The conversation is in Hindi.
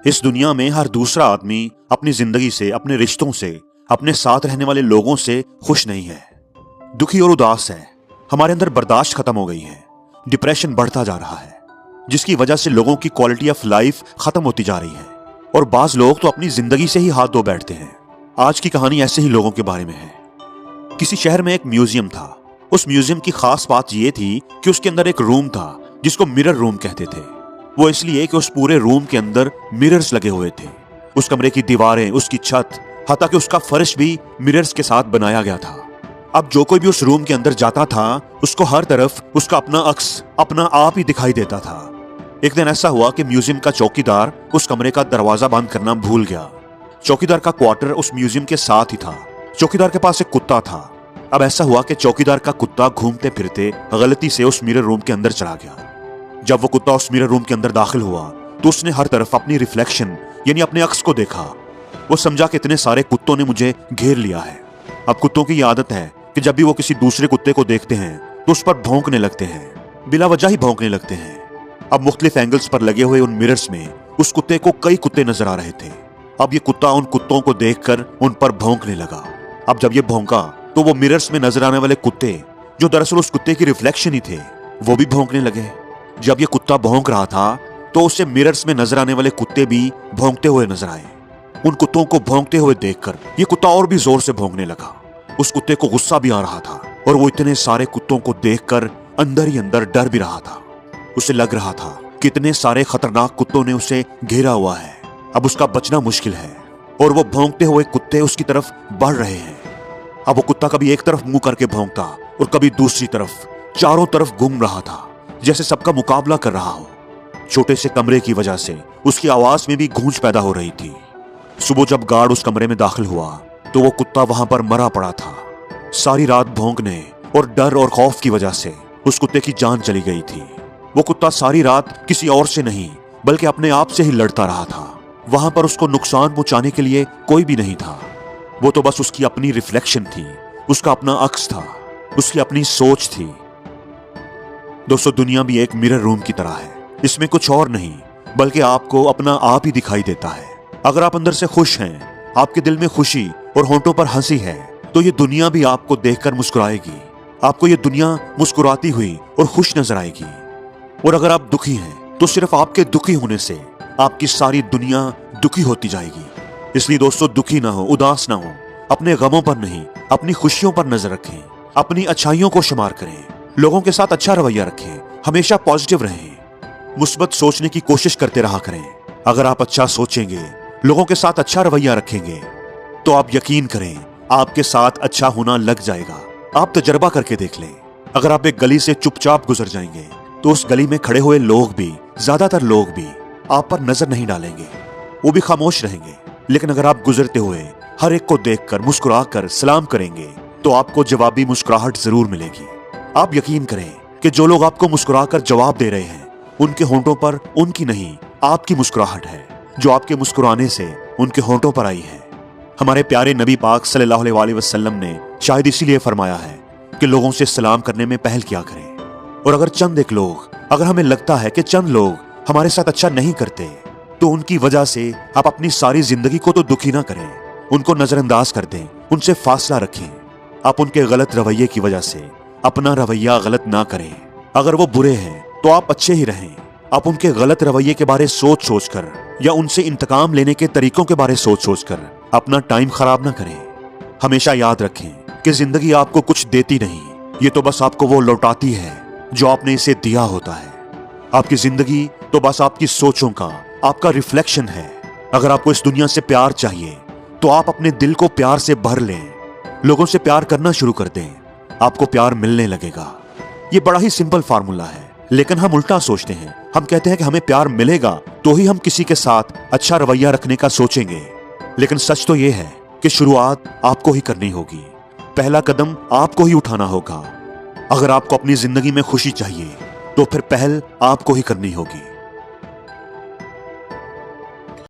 इस दुनिया में हर दूसरा आदमी अपनी जिंदगी से, अपने रिश्तों से, अपने साथ रहने वाले लोगों से खुश नहीं है। दुखी और उदास है। हमारे अंदर बर्दाश्त खत्म हो गई है। डिप्रेशन बढ़ता जा रहा है, जिसकी वजह से लोगों की क्वालिटी ऑफ लाइफ खत्म होती जा रही है और बाज लोग तो अपनी जिंदगी से ही हाथ धो बैठते हैं। आज की कहानी ऐसे ही लोगों के बारे में है। किसी शहर में एक म्यूजियम था। उस म्यूजियम की खास बात यह थी कि उसके अंदर एक रूम था जिसको मिरर रूम कहते थे। वो इसलिए कि उस पूरे रूम के अंदर मिरर्स लगे हुए थे। उस कमरे की दीवारें, उसकी छत, हत्ता कि उसका फर्श भी मिरर्स के साथ बनाया गया था। अब जो कोई भी उस रूम के अंदर जाता था उसको हर तरफ उसका अपना अक्स, अपना आप ही दिखाई देता था। एक दिन ऐसा हुआ कि म्यूजियम का चौकीदार उस कमरे का दरवाजा बंद करना भूल गया। चौकीदार का क्वार्टर उस म्यूजियम के साथ ही था। चौकीदार के पास एक कुत्ता था। अब ऐसा हुआ कि चौकीदार का कुत्ता घूमते फिरते गलती से उस मिरर रूम के अंदर चला गया। जब वो कुत्ता उस मिरर रूम के अंदर दाखिल हुआ तो उसने हर तरफ अपनी रिफ्लेक्शन यानी अपने अक्स को देखा। वो समझा कि इतने सारे कुत्तों ने मुझे घेर लिया है। अब कुत्तों की यह आदत है कि जब भी वो किसी दूसरे कुत्ते को देखते हैं तो उस पर भौंकने लगते हैं, बिला वजह ही भौंकने लगते हैं। अब मुख्तलिफ एंगल्स पर लगे हुए उन मिरर्स में उस कुत्ते को कई कुत्ते नजर आ रहे थे। अब ये कुत्ता उन कुत्तों को देखकर उन पर भौंकने लगा। अब जब ये भौंका तो वो मिरर्स में नजर आने वाले कुत्ते, जो दरअसल उस कुत्ते की रिफ्लेक्शन ही थे, वो भी भौंकने लगे। जब ये कुत्ता भौंक रहा था तो उसे मिरर्स में नजर आने वाले कुत्ते भी भौंकते हुए नजर आए। उन कुत्तों को भौंकते हुए देखकर ये कुत्ता और भी जोर से भौंकने लगा। उस कुत्ते को गुस्सा भी आ रहा था और वो इतने सारे कुत्तों को देखकर अंदर ही अंदर डर भी रहा था। उसे लग रहा था कि इतने सारे खतरनाक कुत्तों ने उसे घेरा हुआ है, अब उसका बचना मुश्किल है और वो भौंकते हुए कुत्ते उसकी तरफ बढ़ रहे हैं। अब वो कुत्ता कभी एक तरफ मुंह करके भौंकता और कभी दूसरी तरफ, चारों तरफ घूम रहा था जैसे सबका मुकाबला कर रहा हो। छोटे से कमरे की वजह से उसकी आवाज में भी गूंज पैदा हो रही थी। सुबह जब गार्ड उस कमरे में दाखिल हुआ तो वो कुत्ता वहां पर मरा पड़ा था। सारी रात भौंकने और डर और खौफ की वजह से उस कुत्ते की जान चली गई थी। वो कुत्ता सारी रात किसी और से नहीं बल्कि अपने आप से ही लड़ता रहा था। वहां पर उसको नुकसान पहुंचाने के लिए कोई भी नहीं था। वो तो बस उसकी अपनी रिफ्लेक्शन थी, उसका अपना अक्स था, उसकी अपनी सोच थी। दोस्तों, दुनिया भी एक मिरर रूम की तरह है। इसमें कुछ और नहीं बल्कि आपको अपना आप ही दिखाई देता है। अगर आप अंदर से खुश हैं, आपके दिल में खुशी और होंठों पर हंसी है, तो ये दुनिया भी आपको देखकर मुस्कुराएगी। आपको ये दुनिया मुस्कुराती हुई और खुश नजर आएगी। और अगर आप दुखी हैं तो सिर्फ आपके दुखी होने से आपकी सारी दुनिया दुखी होती जाएगी। इसलिए दोस्तों, दुखी ना हो, उदास ना हो। अपने गमों पर नहीं, अपनी खुशियों पर नजर रखें। अपनी अच्छाइयों को शुमार करें। लोगों के साथ अच्छा रवैया रखें। हमेशा पॉजिटिव रहें। मुस्बत सोचने की कोशिश करते रहा करें। अगर आप अच्छा सोचेंगे, लोगों के साथ अच्छा रवैया रखेंगे, तो आप यकीन करें आपके साथ अच्छा होना लग जाएगा। आप तजर्बा करके देख लें। अगर आप एक गली से चुपचाप गुजर जाएंगे तो उस गली में खड़े हुए लोग भी, ज्यादातर लोग भी आप पर नजर नहीं डालेंगे, वो भी खामोश रहेंगे। लेकिन अगर आप गुजरते हुए हर एक को देखकर मुस्कुराकर सलाम करेंगे तो आपको जवाबी मुस्कुराहट जरूर मिलेगी। आप यकीन करें कि जो लोग आपको मुस्कुराकर जवाब दे रहे हैं, उनके होंठों पर उनकी नहीं, आपकी मुस्कुराहट है जो आपके मुस्कुराने से उनके होंठों पर आई है। हमारे प्यारे नबी पाक सल्लल्लाहु अलैहि वसल्लम ने शायद इसीलिए फरमाया है कि लोगों से सलाम करने में पहल किया करें। और अगर चंद एक लोग, अगर हमें लगता है कि चंद लोग हमारे साथ अच्छा नहीं करते, तो उनकी वजह से आप अपनी सारी जिंदगी को तो दुखी ना करें, उनको नजरअंदाज कर दें, उनसे फासला रखें। आप उनके गलत रवैये की वजह से अपना रवैया गलत ना करें। अगर वो बुरे हैं तो आप अच्छे ही रहें। आप उनके गलत रवैये के बारे सोच सोच कर या उनसे इंतकाम लेने के तरीकों के बारे सोच सोच कर अपना टाइम खराब ना करें। हमेशा याद रखें कि जिंदगी आपको कुछ देती नहीं, ये तो बस आपको वो लौटाती है जो आपने इसे दिया होता है। आपकी जिंदगी तो बस आपकी सोचों का, आपका रिफ्लेक्शन है। अगर आपको इस दुनिया से प्यार चाहिए तो आप अपने दिल को प्यार से भर लें। लोगों से प्यार करना शुरू कर दें, आपको प्यार मिलने लगेगा। ये बड़ा ही सिंपल फार्मूला है, लेकिन हम उल्टा सोचते हैं। हम कहते हैं कि हमें प्यार मिलेगा तो ही हम किसी के साथ अच्छा रवैया रखने का सोचेंगे। लेकिन सच तो यह है कि शुरुआत आपको ही करनी होगी। पहला कदम आपको ही उठाना होगा। अगर आपको अपनी जिंदगी में खुशी चाहिए तो फिर पहल आपको ही करनी होगी।